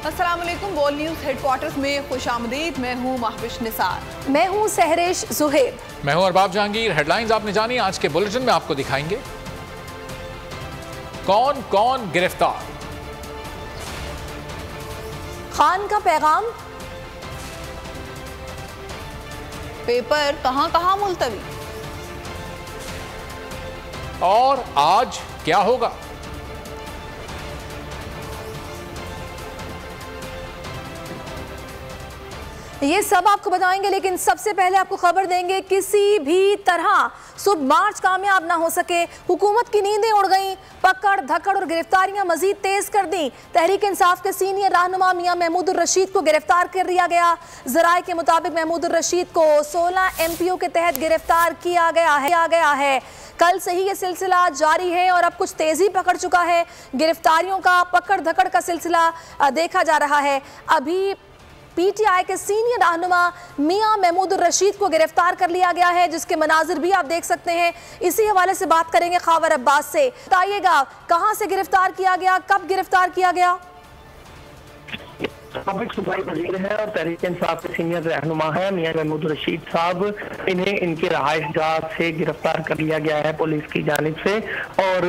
अस्सलाम वालेकुम। World news headquarters में खुशामदीद। मैं हूँ महविश निसार। मैं हूँ सहरेश जुहेब। मैं हूँ अरबाब जहांगीर। हेडलाइंस आपने जानी, आज के बुलेटिन में आपको दिखाएंगे कौन कौन गिरफ्तार, खान का पैगाम, पेपर कहां कहां मुलतवी, और आज क्या होगा। ये सब आपको बताएंगे, लेकिन सबसे पहले आपको खबर देंगे किसी भी तरह सुबह मार्च कामयाब ना हो सके। हुकूमत की नींदें उड़ गईं, पकड़ धकड़ और गिरफ्तारियां मजीद तेज कर दी। तहरीक इंसाफ के सीनियर रहनुमा मियां महमूदुर रशीद को गिरफ्तार कर लिया गया। जराए के मुताबिक महमूदुर रशीद को 16 MPO के तहत गिरफ्तार किया गया है। कल से ही ये सिलसिला जारी है और अब कुछ तेजी पकड़ चुका है। गिरफ्तारियों का पकड़ धकड़ का सिलसिला देखा जा रहा है। अभी PTI के सीनियर रहनुमा मियां महमूदुर रशीद को गिरफ्तार कर लिया गया है, जिसके मनाजिर भी आप देख सकते हैं। इसी हवाले से बात करेंगे खावर अब्बास से। बताइएगा कहां से गिरफ्तार किया गया, कब गिरफ्तार किया गया? साबिक सूबाई वजीर है और तहरीक इंसाफ के सीनियर रहनुमा है मियां महमूदुर रशीद साहब। इन्हें इनके रहायशगाह से गिरफ्तार कर लिया गया है पुलिस की जानिब से। और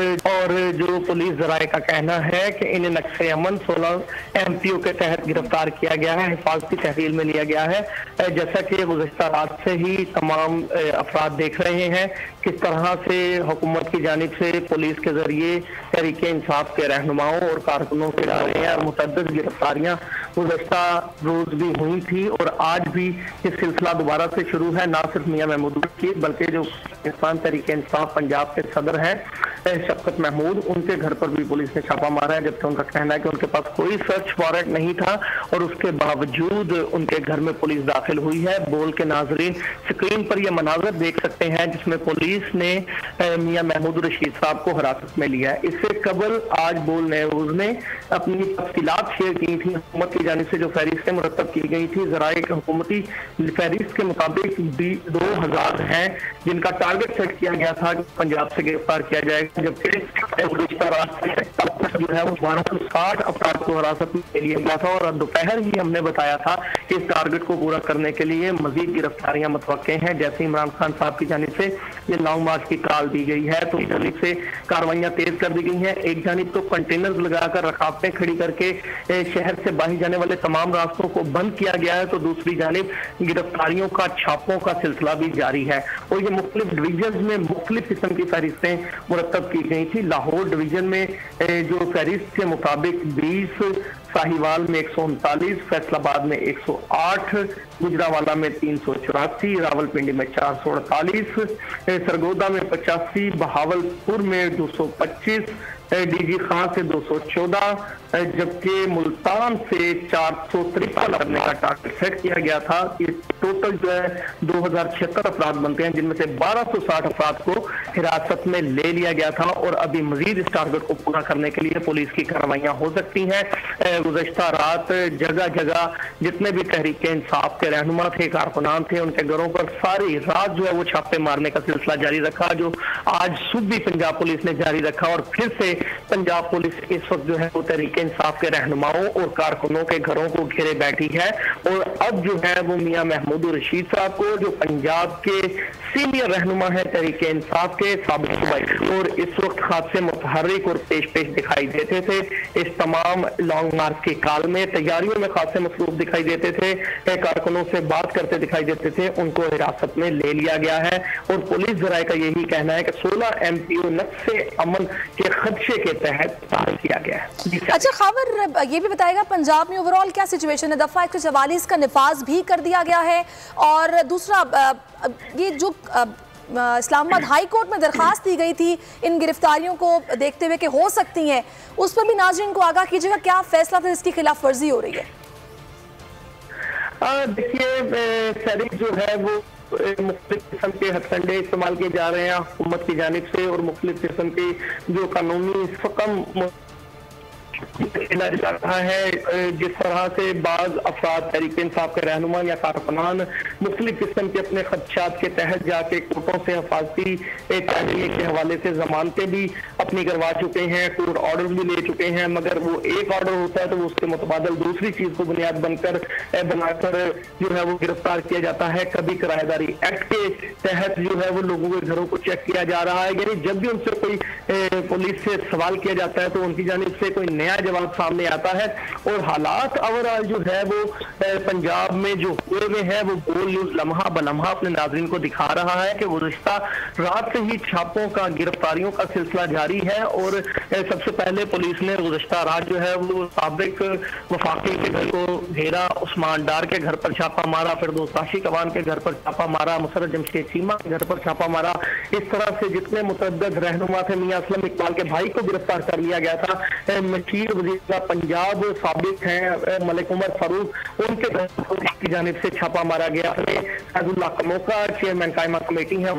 जो पुलिस जराए का कहना है कि इन्हें नक्शे अमन 16 MPO के तहत गिरफ्तार किया गया है, हिफाजती तहवील में लिया गया है। जैसा कि गुज़श्ता रात से ही तमाम अफराद देख रहे हैं किस तरह से हुकूमत की जानिब से पुलिस के जरिए तहरीक इंसाफ के रहनुमाओं और कारकुनों के जा रहे हैं और मुतअद्दिद गिरफ्तारियां गुज़श्ता रोज भी हुई थी और आज भी ये सिलसिला दोबारा से शुरू है। ना सिर्फ मियां महमूदुर रशीद बल्कि जो पाकिस्तान तहरीक इंसाफ पंजाब के सदर हैं शफकत महमूद, उनके घर पर भी पुलिस ने छापा मारा है, जबकि उनका कहना है कि उनके पास कोई सर्च वारंट नहीं था और उसके बावजूद उनके घर में पुलिस दाखिल हुई है। बोल के नाजरीन स्क्रीन पर यह मनाजर देख सकते हैं जिसमें पुलिस ने मियां महमूदुर रशीद साहब को हिरासत में लिया है। इससे कबल आज बोल न्यूज़ ने अपनी तफसीलात शेयर की थी। हुकूमत की जानिब से जो फहरिस्तें मुरतब की गई थी, जराए हुकूमती फहरिस्त के मुताबिक 2000 हैं जिनका टारगेट सेट किया गया था कि पंजाब से गिरफ्तार किया जाएगा, जबकि जो है वो 1260 अफराद को हिरासत में ले लिया गया था। और दोपहर ही हमने बताया था कि इस टारगेट को पूरा करने के लिए मजीद गिरफ्तारियां मुतवक्के हैं। जैसे इमरान खान साहब की जानिब से ये लॉन्ग मार्च की कॉल दी गई है तो जानिब से कार्रवाइयां तेज कर दी गई हैं। एक जानिब तो कंटेनर लगाकर रकावटें खड़ी करके शहर से बाहर जाने वाले तमाम रास्तों को बंद किया गया है, तो दूसरी जानिब गिरफ्तारियों का छापों का सिलसिला भी जारी है। और ये मुख्तलिफ डिवीजन में मुख्तलिफ किस्म की फहरिस्तें मुरतब की गई थी। लाहौर डिवीजन में जो फहरिस्त के मुताबिक 20, साहिवाल में 139, फैसलाबाद में 108, गुजरावाला में 384, रावलपिंडी में 448, सरगोदा में 85, बहावलपुर में 225, DG खां से 214, जबकि मुल्तान से 453 करने का टारगेट सेट किया गया था। ये टोटल जो है 2076 अफराद बनते हैं, जिनमें से 1260 अफराद को हिरासत में ले लिया गया था। और अभी मजीद इस टारगेट को पूरा करने के लिए पुलिस की कार्रवाइयां हो सकती हैं। गुज़श्ता रात जगह जगह जितने भी तहरीक इंसाफ के रहनुमा थे, कारकुनान थे, उनके घरों पर सारी रात जो है वो छापे मारने का सिलसिला जारी रखा, जो आज सुबह भी पंजाब पुलिस ने जारी रखा। और फिर से पंजाब पुलिस इस वक्त जो है वो तहरीक इंसाफ के रहनुमाओं और कारकुनों के घरों को घेरे बैठी है। और अब जो है वो मियां महमूदुर रशीद साहब को, जो पंजाब के सीनियर रहनुमा है तहरीक इंसाफ के साबिक सूबाई, और इस वक्त खासे मुतहर्रिक और पेश दिखाई देते थे। इस तमाम लॉन्ग मार्च के काल में तैयारियों में खासे मसरूफ दिखाई देते थे, कारकुनों से बात करते दिखाई देते थे, उनको हिरासत में ले लिया गया है। और पुलिस जराए का यही कहना है कि 16 MPO नक्शे अमन के खदशे के तहत तार किया गया है। अच्छा खबर ये भी बताएगा पंजाब में ओवरऑल क्या सिचुएशन है? दफा 144 का निफाज भी कर दिया गया है और दूसरा ये जो इस्लामाबाद हाई कोर्ट में दरखास्त दी गई थी इन गिरफ्तारियों को देखते हुए कि हो सकती हैं, उस पर भी नाज़रीन को आगाह कीजिएगा, क्या फैसला था इसकी खिलाफ वर्जी हो रही है? देखिए शरीक जो है वो मुख्तलिफ किस्म के हथकंडे इस्तेमाल किए जा रहे हैं हुकूमत की जानिब से और मुख्तलिफ किस्म की जो कानूनी सकम खेला जा रहा है। जिस तरह से बाज अफराद तहरीक इंसाफ के रहनुमा या कारकुनान मुख्तलिफ किस्म के अपने खदशात के तहत जाके कोर्टों से हिफाजती तहरीर के हवाले से जमानतें भी अपनी करवा चुके हैं, कोर्ट ऑर्डर भी ले चुके हैं, मगर वो एक ऑर्डर होता है तो उसके मुतबादल दूसरी चीज को बुनियाद बनाकर जो है वो गिरफ्तार किया जाता है। कभी किराएदारी एक्ट के तहत जो है वो लोगों के घरों को चेक किया जा रहा है, यानी जब भी उनसे कोई पुलिस से सवाल किया जाता है तो उनकी जानिब से कोई नया जवाब सामने आता है। और हालात ओवरऑल जो है वो पंजाब में जो हुए हुए हैं वो बोल न्यूज लम्हा बलम्हा अपने नाज़रीन को दिखा रहा है कि गुज़िश्ता रात से ही छापों का, गिरफ्तारियों का सिलसिला जारी है। और सबसे पहले पुलिस ने गुज़िश्ता रात जो है वो साबिक वफाकी के घर को घेरा, उस्मान डार के घर पर छापा मारा, फिर दोस्ताशी कवान के घर पर छापा मारा, मुसर्रत जमशेद चीमा के घर पर छापा मारा। इस तरह से जितने मुतअद्दिद रहनुमा थे, मियां असलम इकबाल के भाई को गिरफ्तार कर लिया गया था। मशीर वज़ीर पंजाब साबिक हैं मलिक उमर फारूक, उनके घर की जानिब से छापा मारा गया। सादुल्लाह कमोका चेयरमैन कायमा कमेटी है,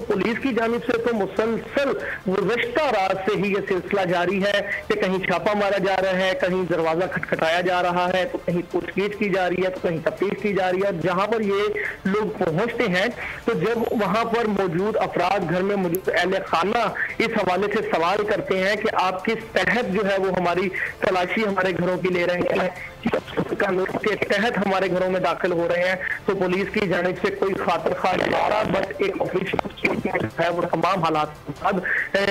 पुलिस की जानिब से तो मुसलसल गुज़श्ता रात से ही ये सिलसिला जारी है कि कहीं छापा मारा जा रहा है, कहीं दरवाजा खटखटाया जा रहा है, तो कहीं पूछगीछ की जा रही है, तो कहीं तफ्तीश की जा रही है। जहां पर ये लोग पहुंचते हैं तो जब वहां पर मौजूद अफराद, घर में मौजूद अहले खाना इस हवाले से सवाल करते हैं कि आप किस तहत जो है वो हमारी तलाशी हमारे घरों की ले रहे हैं, कानून के तहत हमारे घरों में दाखिल हो रहे हैं, तो पुलिस की जानिब से कोई खातिर खा इशारा, बस एक ऑफिशियल है वो तमाम हालात के बाद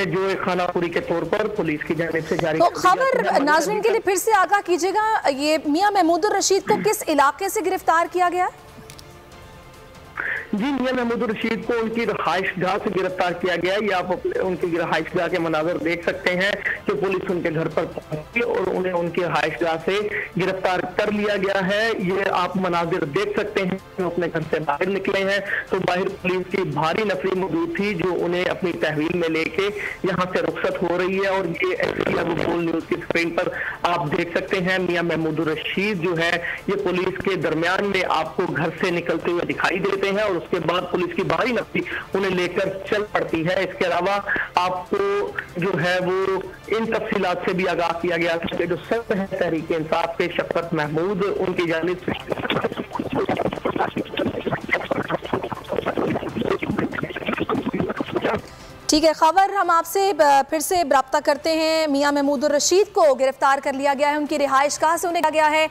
जो एक खानापुरी के तौर पर पुलिस की जानिब से जारी। तो खबर नाज़रीन के लिए फिर से आगाह कीजिएगा, ये मियां महमूदुर रशीद को किस इलाके से गिरफ्तार किया गया? जी, मियां महमूदुर रशीद को उनकी रहाइश गाह से गिरफ्तार किया गया। ये आप उनकी रहाइश गाह के मनाजर देख सकते हैं कि पुलिस उनके घर पर पहुंची और उन्हें उनकी रहाइश गाह से गिरफ्तार कर लिया गया है। ये आप मनाजिर देख सकते हैं, अपने घर से बाहर निकले हैं तो बाहर पुलिस की भारी नफरी मौजूद थी जो उन्हें अपनी तहवील में लेके यहाँ से रुखसत हो रही है। और ये बोल न्यूज की स्क्रीन पर आप देख सकते हैं, मियां महमूदुर रशीद जो है ये पुलिस के दरमियान में आपको घर से निकलते हुए दिखाई देते हैं और उसके बाद पुलिस की भारी नफरी उन्हें लेकर चल पड़ती है। इसके अलावा आपको जो है वो इन तफसीलात से भी आगाह किया गया कि जो सख्त है तहरीक इंसाफ के शफकत महमूद, उनकी जानिब से ठीक है, खबर हम आपसे फिर से रब्ता करते हैं। मियां महमूदुर रशीद को गिरफ्तार कर लिया गया है, उनकी रिहाइश गाह से उन्हें कहा गया है।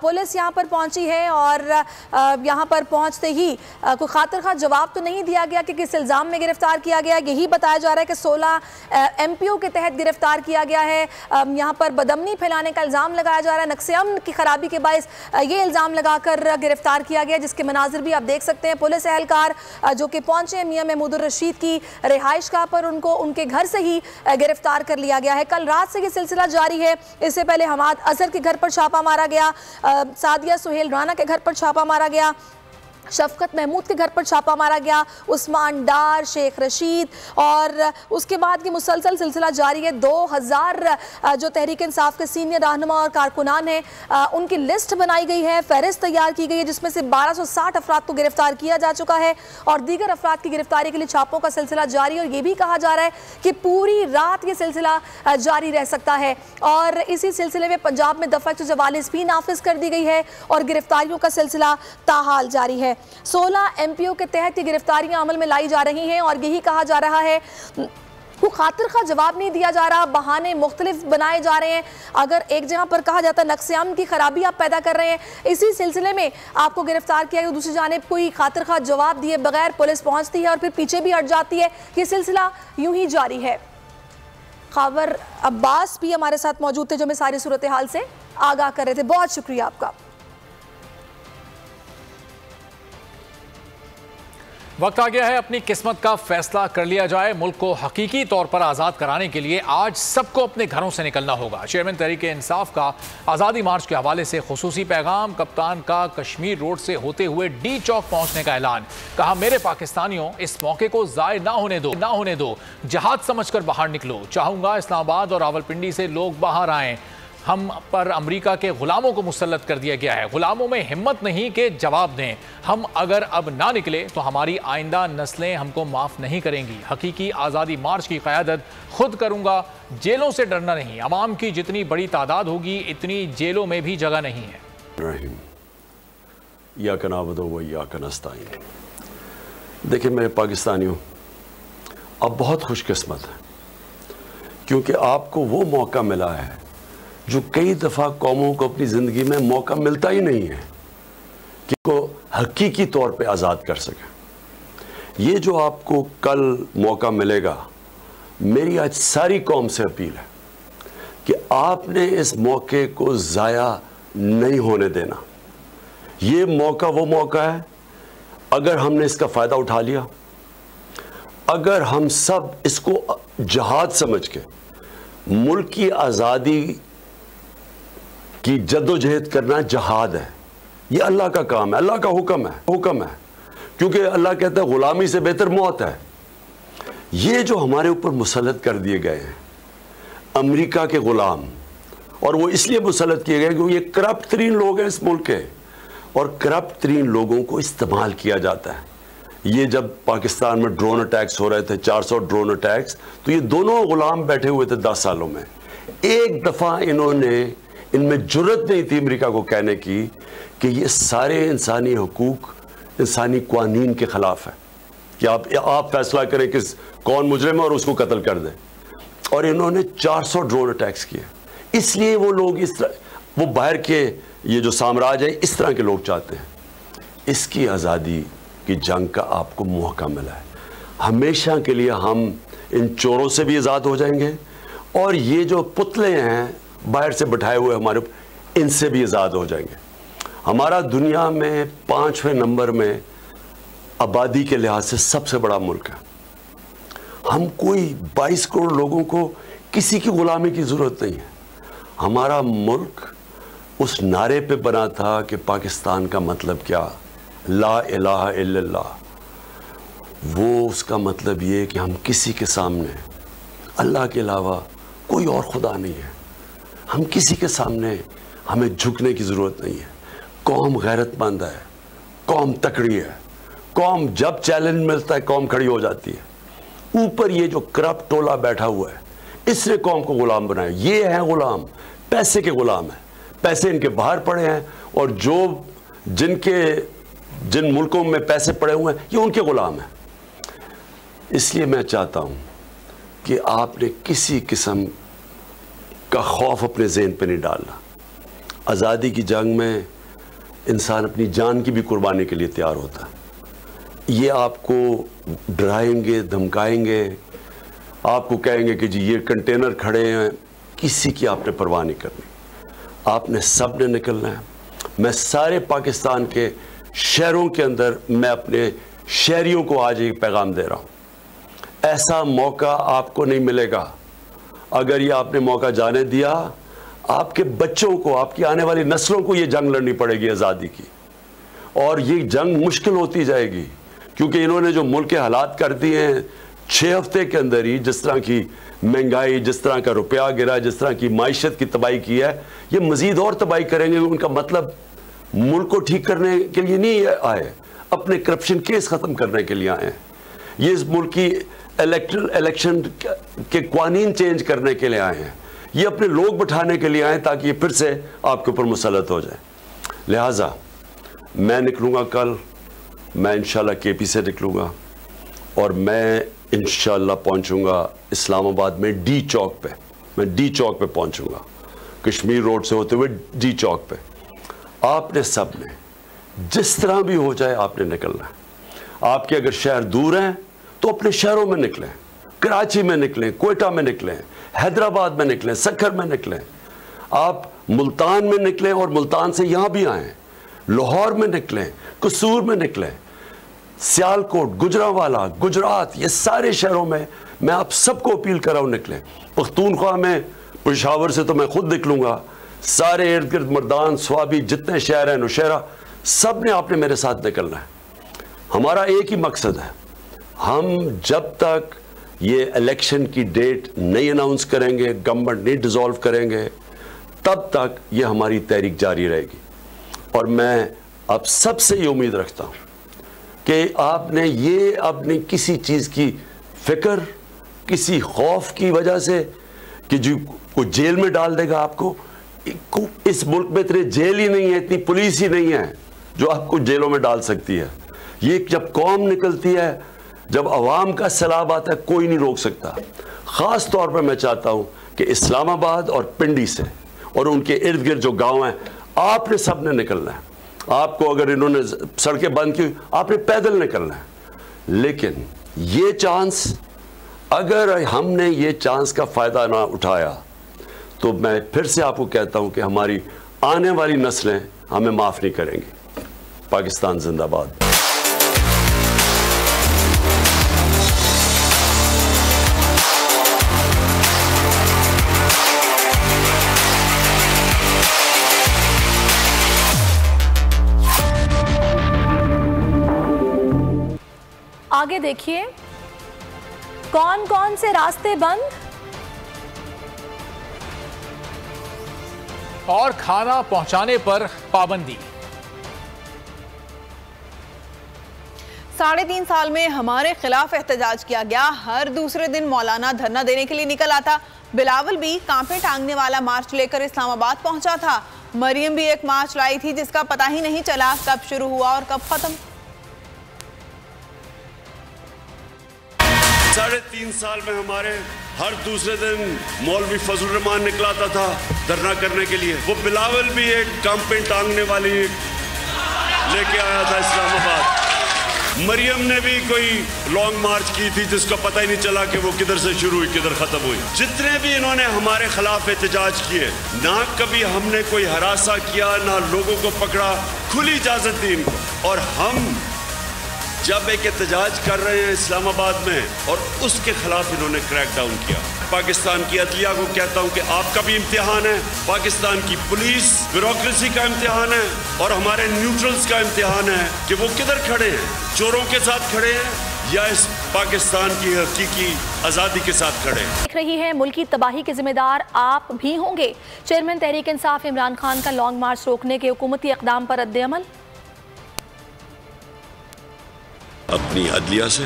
पुलिस यहां पर पहुंची है और यहां पर पहुंचते ही कोई खातिर खा जवाब तो नहीं दिया गया कि किस इल्ज़ाम में गिरफ्तार किया गया। यही बताया जा रहा है कि 16 MPO के तहत गिरफ्तार किया गया है। यहाँ पर बदमनी फैलाने का इल्ज़ाम लगाया जा रहा है, नक्शे अमन की खराबी के बायस ये इल्ज़ाम लगाकर गिरफ्तार किया गया, जिसके मनाजिर भी आप देख सकते हैं। पुलिस एहलकार जो कि पहुंचे मियां महमूदुर रशीद की रिहाइश पर उनको उनके घर से ही गिरफ्तार कर लिया गया है। कल रात से ये सिलसिला जारी है। इससे पहले हमाद अजहर के घर पर छापा मारा गया, सादिया सुहेल राना के घर पर छापा मारा गया, शफकत महमूद के घर पर छापा मारा गया, उस्मान डार, शेख रशीद, और उसके बाद की मुसलसल सिलसिला जारी है। 2000 जो तहरीक इंसाफ के सीनियर रहनुमा और कारकुनान हैं उनकी लिस्ट बनाई गई है, फहरिस्त तैयार की गई है, जिसमें से 1260 अफराद को गिरफ्तार किया जा चुका है और दीगर अफराद की गिरफ्तारी के लिए छापों का सिलसिला जारी है। और ये भी कहा जा रहा है कि पूरी रात ये सिलसिला जारी रह सकता है। और इसी सिलसिले में पंजाब में दफ़ा 144 भी नाफिज कर दी गई है और गिरफ्तारियों का सिलसिला ताहाल जारी है। 16 MPO के तहत ये गिरफ्तारियां अमल में लाई जा रही हैं और यही कहा जा रहा है को खातिर खा जवाब नहीं दिया जा रहा, बहाने मुख्तलिफ बनाए जा रहे हैं। अगर एक जगह पर कहा जाता है नक्शे अमन की खराबी आप पैदा कर रहे हैं, इसी सिलसिले में आपको गिरफ्तार किया गया, दूसरी जानिब कोई खातिर खा जवाब दिए बगैर पुलिस पहुंचती है और फिर पीछे भी हट जाती है। ये सिलसिला यूं ही जारी है। खबर अब्बास भी हमारे साथ मौजूद थे जो हमें सारी सूरत हाल से आगाह कर रहे थे। बहुत शुक्रिया आपका। वक्त आ गया है अपनी किस्मत का फैसला कर लिया जाए। मुल्क को हकीकी तौर पर आज़ाद कराने के लिए आज सबको अपने घरों से निकलना होगा। चेयरमैन तहरीक इंसाफ का आज़ादी मार्च के हवाले से खुसूसी पैगाम, कप्तान का कश्मीर रोड से होते हुए डी चौक पहुंचने का ऐलान। कहा, मेरे पाकिस्तानियों, इस मौके को ज़ाय ना होने दो, जहाद समझकर बाहर निकलो। चाहूँगा इस्लामाबाद और रावलपिंडी से लोग बाहर आएँ। हम पर अमेरिका के गुलामों को मुसल्लत कर दिया गया है। गुलामों में हिम्मत नहीं कि जवाब दें। हम अगर अब ना निकले तो हमारी आइंदा नस्लें हमको माफ़ नहीं करेंगी। हकीकी आज़ादी मार्च की क़यादत खुद करूँगा। जेलों से डरना नहीं। अवाम की जितनी बड़ी तादाद होगी इतनी जेलों में भी जगह नहीं है। या कनाबदो व या कनस्ताइन। देखिए मेरे पाकिस्तानियों, अब बहुत खुशकिस्मत है क्योंकि आपको वो मौका मिला है जो कई दफ़ा कौमों को अपनी ज़िंदगी में मौका मिलता ही नहीं है कि को हकीकी तौर पे आज़ाद कर सके। ये जो आपको कल मौका मिलेगा, मेरी आज सारी कौम से अपील है कि आपने इस मौके को ज़ाया नहीं होने देना। ये मौका वो मौका है, अगर हमने इसका फ़ायदा उठा लिया, अगर हम सब इसको जहाद समझ के मुल्क की आज़ादी की जद्दोजहद करना जहाद है। ये अल्लाह का काम है, अल्लाह का हुक्म है क्योंकि अल्लाह कहता है ग़ुलामी से बेहतर मौत है। ये जो हमारे ऊपर मुसल्लत कर दिए गए हैं अमेरिका के ग़ुलाम, और वो इसलिए मुसल्लत किए गए क्योंकि ये करप्ट तरीन लोग हैं इस मुल्क के, और करप्ट तरीन लोगों को इस्तेमाल किया जाता है। ये जब पाकिस्तान में ड्रोन अटैक्स हो रहे थे, 400 ड्रोन अटैक्स, तो ये दोनों ग़ुलाम बैठे हुए थे 10 सालों में। एक दफ़ा इनमें जुर्रत नहीं थी अमेरिका को कहने की कि ये सारे इंसानी हुकूक, इंसानी कानून के ख़िलाफ़ है कि आप फैसला करें कि कौन मुजरिम है और उसको कत्ल कर दें। और इन्होंने 400 ड्रोन अटैक्स किए। इसलिए वो लोग इस तरह, वो बाहर के ये जो साम्राज्य है इस तरह के लोग चाहते हैं। इसकी आज़ादी की जंग का आपको मौका मिला है। हमेशा के लिए हम इन चोरों से भी आज़ाद हो जाएंगे, और ये जो पुतले हैं बाहर से बिठाए हुए हमारे, इनसे भी आज़ाद हो जाएंगे। हमारा दुनिया में 5वें नंबर में आबादी के लिहाज से सबसे बड़ा मुल्क है। हम कोई 22 करोड़ लोगों को किसी की ग़ुलामी की ज़रूरत नहीं है। हमारा मुल्क उस नारे पे बना था कि पाकिस्तान का मतलब क्या, ला इलाहा इल्लल्लाह। वो उसका मतलब ये कि हम किसी के सामने अल्लाह के अलावा कोई और खुदा नहीं है। हम किसी के सामने हमें झुकने की ज़रूरत नहीं है। कौम गैरतमंद है, कौम तकड़ी है, कौम जब चैलेंज मिलता है कौम खड़ी हो जाती है। ऊपर ये जो करप्ट टोला बैठा हुआ है, इसने कौम को ग़ुलाम बनाया। ये हैं ग़ुलाम, पैसे के ग़ुलाम हैं, पैसे इनके बाहर पड़े हैं, और जो जिन मुल्कों में पैसे पड़े हुए हैं ये उनके ग़ुलाम हैं। इसलिए मैं चाहता हूँ कि आपने किसी किस्म का खौफ अपने ज़हन पे नहीं डालना। आज़ादी की जंग में इंसान अपनी जान की भी कुर्बानी के लिए तैयार होता है। ये आपको डराएंगे, धमकाएंगे, आपको कहेंगे कि जी ये कंटेनर खड़े हैं, किसी की आपने परवाह नहीं करनी। आपने सब ने निकलना है। मैं सारे पाकिस्तान के शहरों के अंदर मैं अपने शहरियों को आज एक पैगाम दे रहा हूँ, ऐसा मौका आपको नहीं मिलेगा। अगर ये आपने मौका जाने दिया, आपके बच्चों को, आपकी आने वाली नस्लों को ये जंग लड़नी पड़ेगी आज़ादी की, और ये जंग मुश्किल होती जाएगी क्योंकि इन्होंने जो मुल्क के हालात कर दिए हैं 6 हफ्ते के अंदर ही, जिस तरह की महंगाई, जिस तरह का रुपया गिरा, जिस तरह की माइशत की तबाही की है, ये मज़ीद और तबाही करेंगे। उनका मतलब मुल्क को ठीक करने के लिए नहीं आए, अपने करप्शन केस ख़त्म करने के लिए आए। ये इस मुल्क की इलेक्शन के कानून चेंज करने के लिए आए हैं। ये अपने लोग बिठाने के लिए आए ताकि ये फिर से आपके ऊपर मुसल्लत हो जाए। लिहाजा मैं निकलूँगा कल, मैं इंशाल्लाह केपी से निकलूँगा, और मैं इंशाल्लाह पहुँचूँगा इस्लामाबाद में डी चौक पे। मैं डी चौक पे पहुँचूँगा, कश्मीर रोड से होते हुए डी चौक पे। आपने सब ने जिस तरह भी हो जाए आपने निकलना है। आपके अगर शहर दूर हैं तो अपने शहरों में निकलें, कराची में निकलें, कोयटा में निकलें, हैदराबाद में निकलें, सक्खर में निकलें, आप मुल्तान में निकलें और मुल्तान से यहाँ भी आएँ, लाहौर में निकलें, कसूर में निकलें, सियालकोट, गुजरांवाला, गुजरात, ये सारे शहरों में मैं आप सबको अपील कर रहा हूँ निकलें। पख्तूनख्वा में, पेशावर से तो मैं खुद निकलूँगा, सारे इर्द गिर्द मर्दान, स्वाबी, जितने शहर हैं, नौशहरा, सब ने आपने मेरे साथ निकलना है। हमारा एक ही मकसद है, हम जब तक ये इलेक्शन की डेट नहीं अनाउंस करेंगे, गवर्नमेंट नहीं डिसॉल्व करेंगे, तब तक ये हमारी तहरीक जारी रहेगी। और मैं अब सबसे ये उम्मीद रखता हूँ कि आपने ये अपनी किसी चीज़ की फिक्र, किसी खौफ की वजह से कि जो को जेल में डाल देगा आपको, इस मुल्क में इतने जेल ही नहीं है, इतनी पुलिस ही नहीं है जो आपको जेलों में डाल सकती है। ये जब कौम निकलती है, जब अवाम का सैलाब आता है, कोई नहीं रोक सकता। ख़ास तौर पर मैं चाहता हूँ कि इस्लामाबाद और पिंडी से और उनके इर्द गिर्द जो गाँव हैं, आपने सब ने निकलना है। आपको अगर इन्होंने सड़कें बंद की, आपने पैदल निकलना है। लेकिन ये चांस, अगर हमने ये चांस का फ़ायदा ना उठाया तो मैं फिर से आपको कहता हूं कि हमारी आने वाली नस्लें हमें माफ़ नहीं करेंगी। पाकिस्तान जिंदाबाद। आगे देखिए, कौन कौन से रास्ते बंद और खाना पहुंचाने पर पाबंदी। 3.5 साल में हमारे खिलाफ एहतजाज किया गया। हर दूसरे दिन मौलाना धरना देने के लिए निकल आता। बिलावल भी कांपे टांगने वाला मार्च लेकर इस्लामाबाद पहुंचा था। मरियम भी एक मार्च लाई थी जिसका पता ही नहीं चला कब शुरू हुआ और कब खत्म। 3.5 साल में हमारे हर दूसरे दिन मौलवी फजल रहमान निकलाता था धरना करने के लिए। वो बिलावल भी एक कांपे टांगने वाली लेके आया था इस्लामाबाद। मरियम ने भी कोई लॉन्ग मार्च की थी जिसका पता ही नहीं चला कि वो किधर से शुरू हुई किधर खत्म हुई। जितने भी इन्होंने हमारे खिलाफ एहतजाज किए, ना कभी हमने कोई हरासा किया, ना लोगों को पकड़ा, खुली इजाजत दी इनको। और हम जब एक एहतजाज कर रहे हैं इस्लामाबाद में और उसके खिलाफ इन्होंने क्रैकडाउन किया। पाकिस्तान की अदलिया को कहता हूं कि आपका भी इम्तिहान है, पाकिस्तान की पुलिस ब्यूरोक्रेसी का इम्तिहान है और हमारे न्यूट्रल्स का इम्तिहान है कि वो किधर खड़े हैं, चोरों के साथ खड़े हैं या इस पाकिस्तान की हकीकी आज़ादी के साथ खड़े हैं। देख रही है, मुल्क की तबाही के जिम्मेदार आप भी होंगे। चेयरमैन तहरीक इंसाफ इमरान खान का लॉन्ग मार्च रोकने के हुकूमती इक़दाम पर रद्द-ए-अमल। अपनी अदलिया से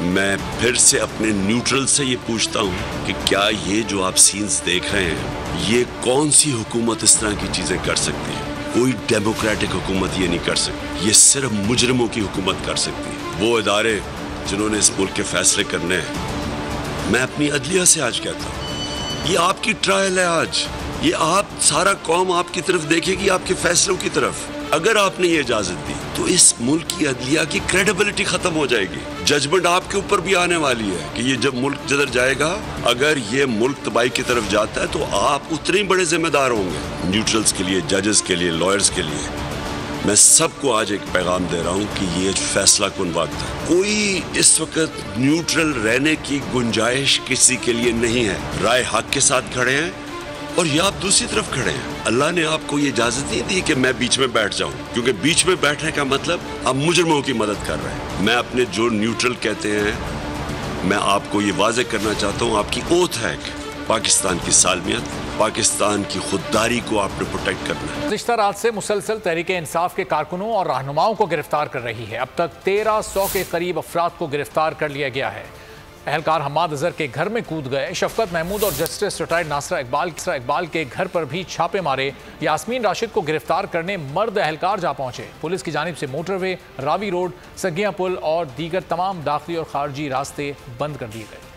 मैं फिर से अपने न्यूट्रल से ये पूछता हूँ कि क्या ये जो आप सीन्स देख रहे हैं, ये कौन सी हुकूमत इस तरह की चीज़ें कर सकती है? कोई डेमोक्रेटिक हुकूमत ये नहीं कर सकती। ये सिर्फ मुजरिमों की हुकूमत कर सकती है। वो इदारे जिन्होंने इस मुल्क के फैसले करने हैं। मैं अपनी अदलिया से आज कहता हूँ, ये आपकी ट्रायल है आज। ये आप सारा कौम आपकी तरफ देखेगी, आपके फैसलों की तरफ। अगर आपने ये इजाजत दी तो इस मुल्क की अदलिया की क्रेडिबिलिटी खत्म हो जाएगी। जजमेंट आपके ऊपर भी आने वाली है कि ये जब मुल्क जिधर जाएगा, अगर ये मुल्क तबाही की तरफ जाता है तो आप उतने ही बड़े जिम्मेदार होंगे। न्यूट्रल्स के लिए, जजेस के लिए, लॉयर्स के लिए मैं सबको आज एक पैगाम दे रहा हूँ कि ये फैसला कुन वक्त है। कोई इस वक्त न्यूट्रल रहने की गुंजाइश किसी के लिए नहीं है। राय हक के साथ खड़े हैं और ये आप दूसरी तरफ खड़े हैं। अल्लाह ने आपको ये इजाजत नहीं दी कि मैं बीच में बैठ जाऊं, क्योंकि बीच में बैठने का मतलब आप मुजरिमों की मदद कर रहे हैं। मैं अपने जो न्यूट्रल कहते हैं, मैं आपको ये वाज़ेह करना चाहता हूं, आपकी ओथ है कि पाकिस्तान की सालमियत, पाकिस्तान की खुददारी को आपने प्रोटेक्ट करना है। गुज़िश्ता रात से मुसलसल तहरीक इंसाफ के कारकुनों और रहनुमाओं को गिरफ्तार कर रही है। अब तक 1300 के करीब अफराद को गिरफ्तार कर लिया गया है। एहलकार हम्माद अजहर के घर में कूद गए। शफकत महमूद और जस्टिस रिटायर्ड नासरा इकबाल के घर पर भी छापे मारे। यास्मीन राशिद को गिरफ्तार करने मर्द एहलकार जा पहुंचे। पुलिस की जानिब से मोटरवे, रावी रोड, सगिया पुल और दीगर तमाम दाखिली और खारजी रास्ते बंद कर दिए गए।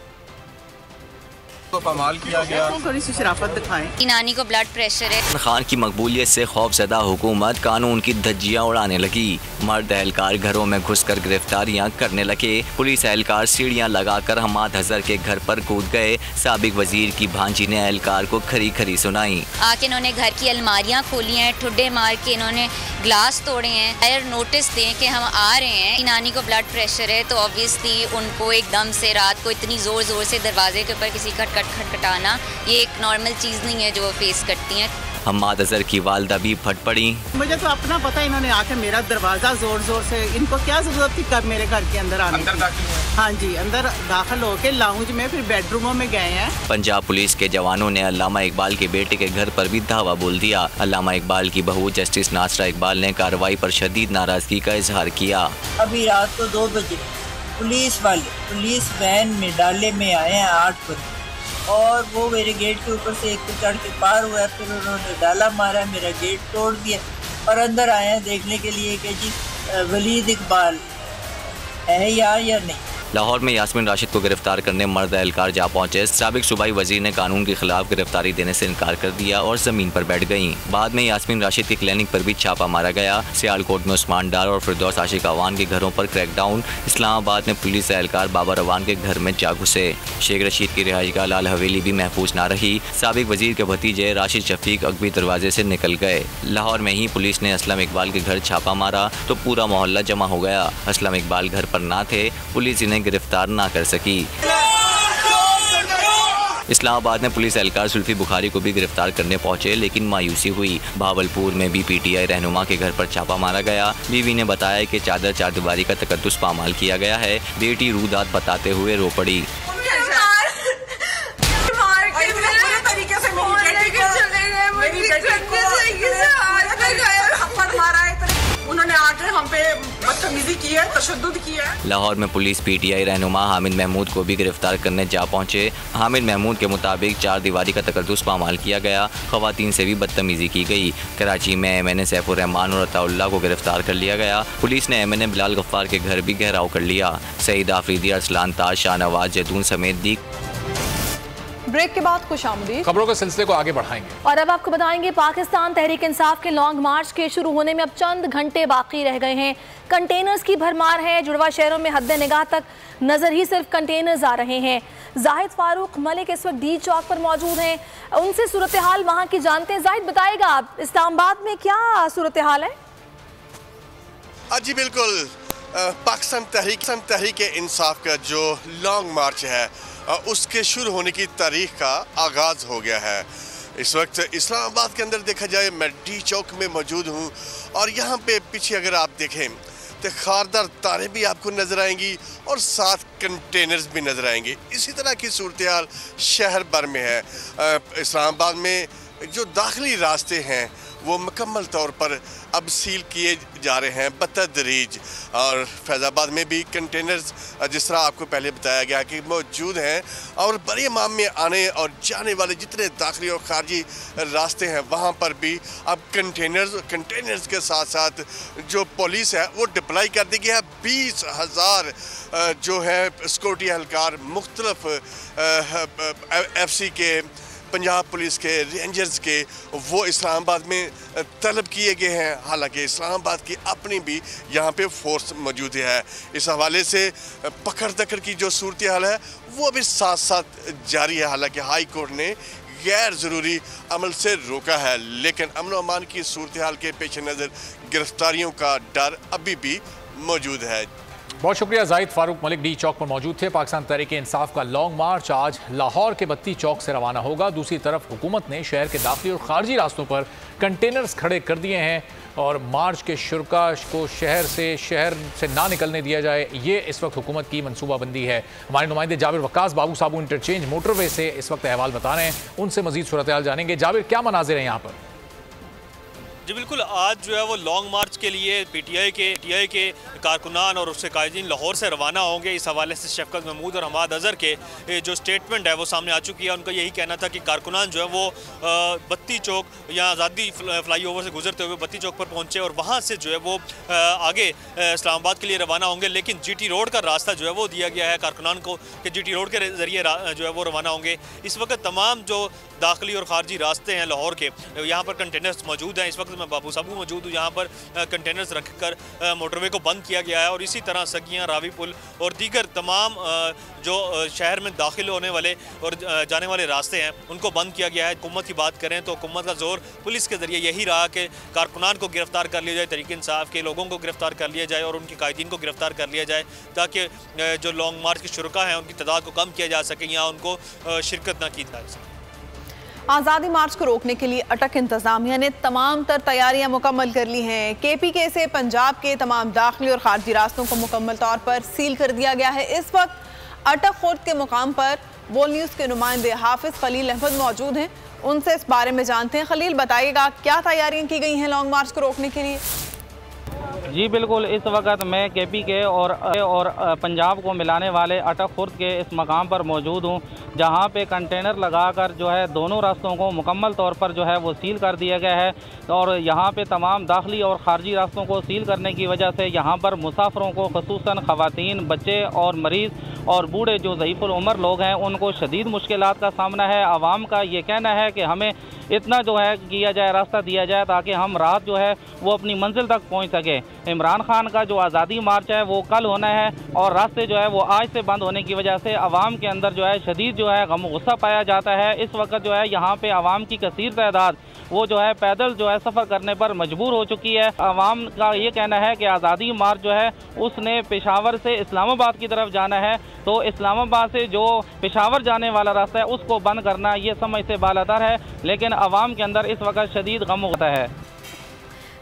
पामाल किया गया। थोड़ी सी शराफत दिखाएं। नानी को ब्लड प्रेशर है। खान की मकबूलियत से खौफजदा हुकूमत कानून की धज्जियां उड़ाने लगी। मर्द एहलकार घरों में घुसकर गिरफ्तारियां करने लगे। पुलिस एहलकार सीढ़ियां लगाकर हम्माद अजहर के घर पर कूद गए। साबिक वजीर की भांजी ने एहलकार को खरी खरी सुनाई। आके इन्होंने घर की अलमारियां खोली हैं, ठुड्डे मार के इन्होंने ग्लास तोड़े हैं। फायर नोटिस दें कि हम आ रहे हैं। नानी को ब्लड प्रेशर है तो ऑब्वियसली उनको एकदम से रात को इतनी जोर जोर से दरवाजे के ऊपर किसी खटखटाना ये एक नॉर्मल चीज़ नहीं है जो वो फेस करती हैं। हम्माद अजहर की वालदा भी फट पड़ी। मुझे तो अपना पता, इन्होंने आके मेरा दरवाजा जोर जोर से, इनको क्या जरूरत थी कब मेरे घर के अंदर आने की? हाँ जी, अंदर दाखिल होके लाउंज में फिर बेडरूमों में गए हैं। पंजाब पुलिस के जवानों ने अल्लामा इकबाल के बेटे के घर पर भी धावा बोल दिया। अल्लामा इकबाल की बहू जस्टिस नासरा इकबाल ने कार्रवाई पर शदीद नाराजगी का इजहार किया। अभी रात को 2 बजे पुलिस वाले पुलिस वैन में डाले में आए हैं 8 बजे, और वो मेरे गेट के ऊपर से एक तो चढ़ के पार हुआ है, फिर उन्होंने डाला मारा, मेरा गेट तोड़ दिया और अंदर आए हैं देखने के लिए कि जी वलीद इकबाल है या नहीं। लाहौर में यास्मीन राशिद को गिरफ्तार करने मर्द एहलकार जा पहुंचे। साबिक सूबाई वजीर ने कानून के खिलाफ गिरफ्तारी देने से इनकार कर दिया और जमीन पर बैठ गईं। बाद में यास्मीन राशिद की क्लिनिक पर भी छापा मारा गया। सियालकोट में उस्मान डार और फिरदौस आशिक अवान के घरों पर क्रैकडाउन। इस्लामाबाद में पुलिस एहलकार बाबर अवान के घर में जा घुसे। शेख रशीद की रिहाइशगाह लाल हवेली भी महफूज न रही। साबिक वजीर के भतीजे राशिद शफीक अकबी दरवाजे से निकल गए। लाहौर में ही पुलिस ने असलम इकबाल के घर छापा मारा तो पूरा मोहल्ला जमा हो गया। असलम इकबाल घर पर ना थे, पुलिस इन्हें गिरफ्तार ना कर सकी। इस्लामाबाद में पुलिस एहलकार जुल्फी बुखारी को भी गिरफ्तार करने पहुंचे, लेकिन मायूसी हुई। भावलपुर में भी PTI रहनुमा के घर पर छापा मारा गया। बीवी ने बताया कि चादर चारदीवारी का तकद्दुस पामाल किया गया है। बेटी रूदात बताते हुए रो पड़ी। लाहौर में पुलिस PTI रहनुमा हामिद महमूद को भी गिरफ्तार करने जा पहुंचे। हामिद महमूद के मुताबिक चार दीवारी का तकद्दुस पामाल किया गया। खवातीन से भी बदतमीजी की गई। कराची में MNA सैफुर रहमान और अताउल्लाह को गिरफ्तार कर लिया गया। पुलिस ने MNA बिलाल गफ्फार के घर भी घेराव कर लिया। सईद आफरीदी, अरसलान ताज, शाहनवाज जैतून समेत दी। ब्रेक के बाद खुशामदीद। खबरों के सिलसिले को आगे बढ़ाएंगे और अब आपको बताएंगे पाकिस्तान तहरीक इंसाफ के लॉन्ग मार्च के शुरू होने में अब चंद घंटे बाकी रह गए हैं। कंटेनर्स की भरमार है। जुड़वा शहरों में हद निगाह तक नजर ही सिर्फ कंटेनर्स आ रहे हैं। जाहिद फारूक मलिक इस वक्त D चौक पर मौजूद हैं। उनसे सूरत हाल वहाँ की जानते हैं। जाहिद बताएगा आप इस्लामाबाद में क्या सूरत हाल है? जी बिल्कुल, पाकिस्तान तहरीक इंसाफ का जो लॉन्ग मार्च है उसके शुरू होने की तारीख का आगाज़ हो गया है। इस वक्त इस्लामाबाद के अंदर देखा जाए, मैं D चौक में मौजूद हूँ और यहाँ पे पीछे अगर आप देखें तो खारदार तारें भी आपको नज़र आएंगी और साथ कंटेनर्स भी नज़र आएंगे। इसी तरह की सूरत हाल शहर भर में है। इस्लामाबाद में जो दाखिली रास्ते हैं वो मुकम्मल तौर पर अब सील किए जा रहे हैं बतदरीज, और फैज़ाबाद में भी कंटेनर्स जिस तरह आपको पहले बताया गया कि मौजूद हैं, और बड़े माम में आने और जाने वाले जितने दाखिली और खारजी रास्ते हैं वहाँ पर भी अब कंटेनर्स के साथ साथ जो पुलिस है वो डिप्लाई कर दी गई है। 20,000 जो है सिक्योरिटी एहलकार मुख्तलिफ FC के, पंजाब पुलिस के, रेंजर्स के, वो इस्लामाबाद में तलब किए गए हैं। हालांकि इस्लामाबाद की अपनी भी यहाँ पे फोर्स मौजूद है। इस हवाले से पकड़ दकड़ की जो सूरत हाल है वो भी साथ साथ जारी है। हालांकि हाई कोर्ट ने गैर ज़रूरी अमल से रोका है, लेकिन अमन व अमान की सूरत हाल के पेश नज़र गिरफ्तारियों का डर अभी भी मौजूद है। बहुत शुक्रिया। जाहिद फारूक मलिक D चौक पर मौजूद थे। पाकिस्तान तहरीक इंसाफ का लॉन्ग मार्च आज लाहौर के बत्ती चौक से रवाना होगा। दूसरी तरफ हुकूमत ने शहर के दाखिली और खारजी रास्तों पर कंटेनर्स खड़े कर दिए हैं और मार्च के शुरा को शहर से ना निकलने दिया जाए, ये इस वक्त हुकूमत की मनसूबाबंदी है। हमारे नुमाइंदे जाबिर वक्कास बाबू साबू इंटरचेंज मोटरवे से इस वक्त अहवाल बता रहे हैं, उनसे मजीद सूरत हाल जानेंगे। जाबिर, क्या मनाजिर हैं यहाँ पर? जी बिल्कुल, आज जो है वो लॉन्ग मार्च के लिए PTI के कारकुनान और उससे कायदीन लाहौर से रवाना होंगे। इस हवाले से शफकत महमूद और हम्माद अजहर के जो स्टेटमेंट है वो सामने आ चुकी है। उनका यही कहना था कि कारकुनान जो है वो बत्ती चौक या आज़ादी फ्लाईओवर से गुजरते हुए बत्ती चौक पर पहुँचे और वहाँ से जो है वो आगे इस्लामाबाद के लिए रवाना होंगे। लेकिन GT रोड का रास्ता जो है वो दिया गया है कारकुनान को कि GT रोड के ज़रिए जो है वो रवाना होंगे। इस वक्त तमाम जो दाखिली और खारजी रास्ते हैं लाहौर के, यहाँ पर कंटेनर्स मौजूद हैं। इस वक्त मैं बाबू साबू मौजूद हूँ। यहाँ पर कंटेनर्स रखकर मोटरवे को बंद किया गया है और इसी तरह सगियाँ, रावी पुल और दीगर तमाम जो शहर में दाखिल होने वाले और जाने वाले रास्ते हैं उनको बंद किया गया है। हुकूमत की बात करें तो हुकूमत का जोर पुलिस के ज़रिए यही रहा कि कारकुनान को गिरफ्तार कर लिया जाए, तहरीक इंसाफ के लोगों को गिरफ्तार कर लिया जाए और उनके कायदीन को गिरफ्तार कर लिया जाए, ताकि जो लॉन्ग मार्च के शुरा हैं उनकी तादाद को कम किया जा सके या उनको शिरकत ना की जा सके। आज़ादी मार्च को रोकने के लिए अटक इंतजामिया ने तमाम तर तैयारियां मुकम्मल कर ली हैं। KPK से पंजाब के तमाम दाखिली और खारजी रास्तों को मुकम्मल तौर पर सील कर दिया गया है। इस वक्त अटक खुर्द के मुकाम पर बोल न्यूज़ के नुमाइंदे हाफिज खलील अहमद मौजूद हैं, उनसे इस बारे में जानते हैं। खलील, बताइएगा क्या तैयारियां की गई हैं लॉन्ग मार्च को रोकने के लिए? जी बिल्कुल, इस वक्त मैं KPK और पंजाब को मिलाने वाले अटक खुर्द के इस मकाम पर मौजूद हूँ, जहाँ पे कंटेनर लगाकर जो है दोनों रास्तों को मुकम्मल तौर पर जो है वो सील कर दिया गया है। और यहाँ पे तमाम दाखिली और खारजी रास्तों को सील करने की वजह से यहाँ पर मुसाफिरों को, ख़ुसूसन ख़वातीन, बच्चे और मरीज़ और बूढ़े जो ज़ईफ़ुल उम्र लोग हैं, उनको शदीद मुश्किलात का सामना है। आवाम का ये कहना है कि हमें इतना जो है किया जाए, रास्ता दिया जाए ताकि हम रात जो है वो अपनी मंजिल तक पहुँच सके। इमरान खान का जो आज़ादी मार्च है वो कल होना है और रास्ते जो है वो आज से बंद होने की वजह से आवाम के अंदर जो है शदीद जो है गम गुस्सा पाया जाता है। इस वक्त जो है यहाँ पे आवाम की कसीर तादाद वो जो है पैदल जो है सफ़र करने पर मजबूर हो चुकी है। आवाम का ये कहना है कि आज़ादी मार्च जो है उसने पेशावर से इस्लामाबाद की तरफ जाना है, तो इस्लामाबाद से जो पेशावर जाने वाला रास्ता है उसको बंद करना ये समझ से बालातर है, लेकिन आवाम के अंदर इस वक्त शदीद गम होता है।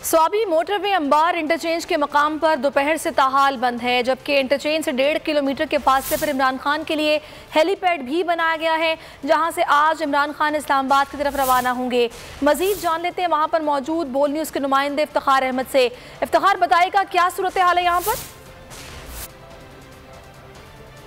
स्वाबी मोटरवे अंबार इंटरचेंज के मकाम पर दोपहर से ताहाल बंद है, जबकि इंटरचेंज से 1.5 किलोमीटर के फासले पर इमरान खान के लिए हेलीपैड भी बनाया गया है, जहां से आज इमरान खान इस्लामाबाद की तरफ रवाना होंगे। मजीद जान लेते हैं वहां पर मौजूद बोल न्यूज़ के नुमाइंदे इफ्तिखार अहमद से। इफ्तिखार, बताइएगा क्या सूरत हाल है यहाँ पर?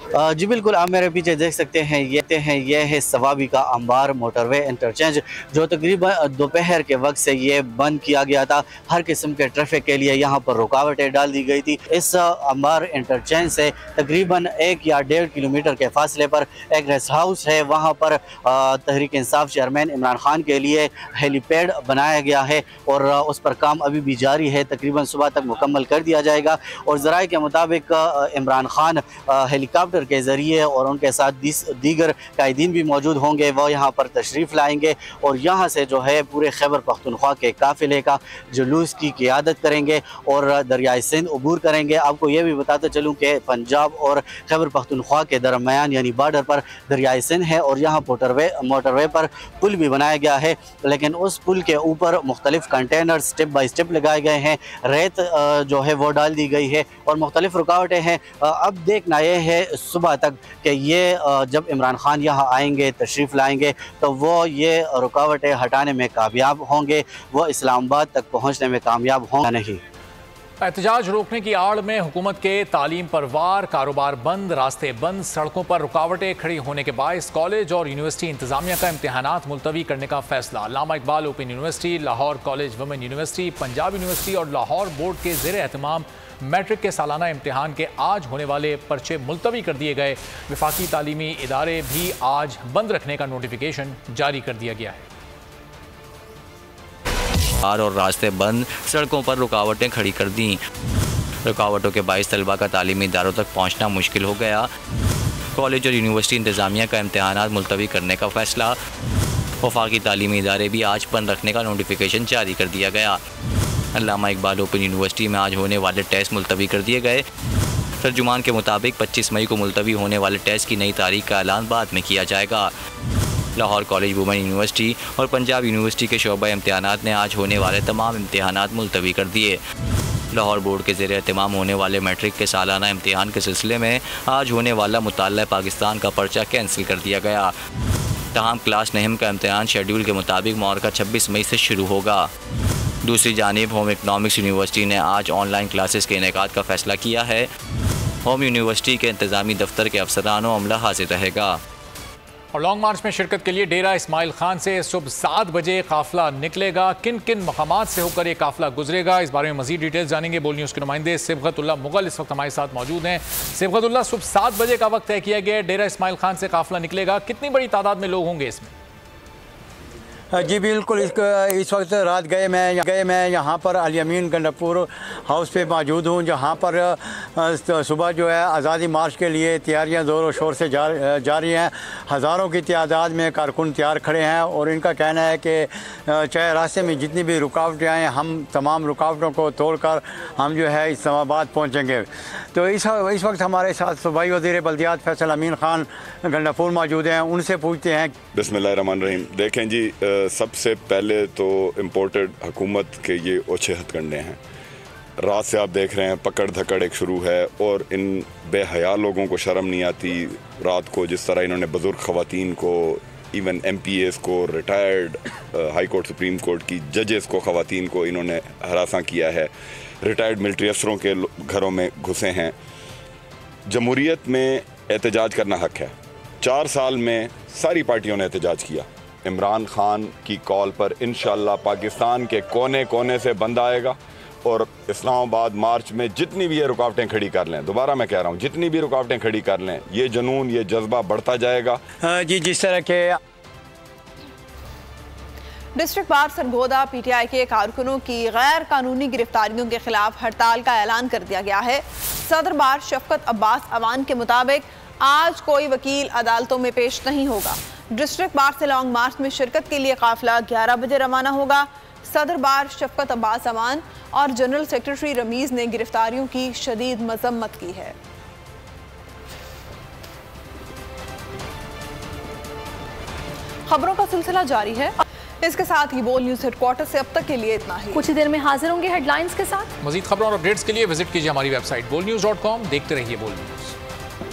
जी बिल्कुल, आप मेरे पीछे देख सकते हैं ये है स्वाबी का अंबार मोटरवे इंटरचेंज, जो तकरीबन दोपहर के वक्त से ये बंद किया गया था। हर किस्म के ट्रैफिक के लिए यहाँ पर रुकावटें डाल दी गई थी। इस अंबार इंटरचेंज से तकरीबन 1 या 1.5 किलोमीटर के फासले पर एक रेस्ट हाउस है, वहाँ पर तहरीक इंसाफ चेयरमैन इमरान खान के लिए हेलीपैड बनाया गया है और उस पर काम अभी भी जारी है। तकरीबन सुबह तक मुकम्मल कर दिया जाएगा और ज़राए के मुताबिक इमरान खान हेलीकॉप्टर के ज़रिए और उनके साथ दीगर कायदीन भी मौजूद होंगे, वो यहाँ पर तशरीफ़ लाएंगे और यहाँ से जो है पूरे खैबर पख्तूनख्वा के काफ़िले का जुलूस की क़ियादत करेंगे और दरियाए सिंध अबूर करेंगे। आपको ये भी बताते चलूँ कि पंजाब और खैबर पख्तूनख्वा के दरमियान यानी बॉर्डर पर दरियाए सिंध है और यहाँ मोटरवे पर पुल भी बनाया गया है, लेकिन उस पुल के ऊपर मुख्तलिफ कंटेनर स्टेप बाई स्टेप लगाए गए हैं, रेत जो है वो डाल दी गई है और मुख्तलिफ रुकावटें हैं। अब देखना यह है सुबह तक कि ये जब इमरान खान यहाँ आएंगे, तशरीफ़ लाएंगे, तो वो ये रुकावटें हटाने में कामयाब होंगे, वो इस्लामाबाद तक पहुँचने में कामयाब होंगे नहीं। एहतजाज रोकने की आड़ में हुकूमत के तालीम पर वार, कारोबार बंद, रास्ते बंद, सड़कों पर रुकावटें खड़ी होने के बायस कॉलेज और यूनिवर्सिटी इंतजामिया का इम्तहानात मुलतवी करने का फैसला। Allama Iqbal Open University, Lahore College Women University, Punjab University और लाहौर बोर्ड के ज़ेर एहतमाम मैट्रिक के सालाना इम्तहान के आज होने वाले पर्चे मुलतवी कर दिए गए। वफाकी तालीमी इदारे भी आज बंद रखने का नोटिफिकेशन जारी कर दिया गया है। और रास्ते बंद, सड़कों पर रुकावटें खड़ी कर दी। रुकावटों के बायस तलबा का तालीमी इदारों तक पहुँचना मुश्किल हो गया। कॉलेज और यूनिवर्सिटी इंतजामिया का इम्तहानात मुलतवी करने का फैसला। वफाकी तालीमी इदारे भी आज बंद रखने का नोटिफिकेशन जारी कर दिया गया। अल्लामा इकबाल ओपन यूनिवर्सिटी में आज होने वाले टेस्ट मुलतवी कर दिए गए। तर्जुमान के मुताबिक 25 मई को मुलतवी होने वाले टेस्ट की नई तारीख का ऐलान बाद में किया जाएगा। लाहौर कॉलेज वुमेन यूनिवर्सिटी और पंजाब यूनिवर्सिटी के शोबा इम्तहानात ने आज होने वाले तमाम इम्तहानात मुलतवी कर दिए। लाहौर बोर्ड के ज़ेर एहतमाम होने वाले मैट्रिक के सालाना इम्तहान के सिलसिले में आज होने वाला मुताल्ला पाकिस्तान का पर्चा कैंसिल कर दिया गया। तमाम क्लास नहम का इम्तहान शेड्यूल के मुताबिक मुआरका 26 मई से शुरू होगा। दूसरी जानिब होम इकनॉमिक्स यूनिवर्सिटी ने आज ऑनलाइन क्लासेस के इनेकाद का फ़ैसला किया है। होम यूनिवर्सिटी के इंतज़ामी दफ्तर के अफसरान और अमला हाजिर रहेगा। और लॉन्ग मार्च में शिरकत के लिए डेरा इस्माइल खान से सुबह 7 बजे काफिला निकलेगा। किन किन मकामात से होकर ये काफिला गुजरेगा, इस बारे में मजीद डिटेल्स जानेंगे। बोल न्यूज़ के नुमाइंदे सिबगतुल्लाह मुगल इस वक्त हमारे साथ मौजूद हैं। सिबगतुल्लाह, सुबह 7 बजे का वक्त तय किया गया है, डेरा इस्माइल खान से काफिला निकलेगा, कितनी बड़ी तादाद में लोग होंगे इसमें? जी बिल्कुल, इस वक्त रात मैं यहाँ पर अल यमीन गंडापुर हाउस पे मौजूद हूँ, जहाँ पर सुबह जो है आज़ादी मार्च के लिए तैयारियाँ ज़ोर शोर से जारी हैं। हज़ारों की तादाद में कारकुन तैयार खड़े हैं और इनका कहना है कि चाहे रास्ते में जितनी भी रुकावटें आएँ, हम तमाम रुकावटों को तोड़कर हम जो है इस्लामाबाद पहुँचेंगे। तो इस वक्त हमारे साथ सूबाई वज़ीर बल्दियात फैसल अमीन ख़ान गंडापुर मौजूद हैं, उनसे पूछते हैं। बिस्मिल्लाहिर्रहमानिर्रहीम। देखें जी, सबसे पहले तो इम्पोर्टेड हुकूमत के ये ओछे हथकंडे हैं। रात से आप देख रहे हैं पकड़ धकड़ एक शुरू है और इन बेहया लोगों को शर्म नहीं आती। रात को जिस तरह इन्होंने बुज़ुर्ग ख़वातीन को, इवन MPAs को, retired high court supreme court की जजेस को, ख़वातीन को इन्होंने हरासा किया है। रिटायर्ड मिलिट्री अफसरों के घरों में घुसे हैं। जमहूरियत में एहतजाज करना हक है। 4 साल में सारी पार्टियों ने एहतजाज किया। इमरान खान की कॉल पर इंशाअल्लाह पाकिस्तान के कोने कोने से बंदा आएगा और इस्लामाबाद मार्च में जितनी भी ये रुकावटें खड़ी कर लें, दोबारा मैं कह रहा हूँ, जितनी भी रुकावटें खड़ी कर लें, ये जुनून, ये जज्बा बढ़ता जाएगा। जी, जिस तरह के डिस्ट्रिक्ट बार सरगोदा PTI के कारकुनों की गैर कानूनी गिरफ्तारियों के खिलाफ हड़ताल का ऐलान कर दिया गया है। सदर बार शफकत अब्बास अवान के मुताबिक आज कोई वकील अदालतों में पेश नहीं होगा। डिस्ट्रिक्ट बार से लॉन्ग मार्च में शिरकत के लिए काफिला 11 बजे रवाना होगा। सदर बार शफकत अब्बास अवान और जनरल सेक्रेटरी रमीज ने गिरफ्तारियों की शदीद मजम्मत की है। खबरों का सिलसिला जारी है। इसके साथ ही बोल न्यूज हेडक्वार्टर से अब तक के लिए इतना ही। कुछ ही देर में हाजिर होंगे हेडलाइंस के साथ। मजीद खबरों और अपडेट्स के लिए विजिट कीजिए हमारी वेबसाइट bolnews.com। देखते रहिए बोल न्यूज।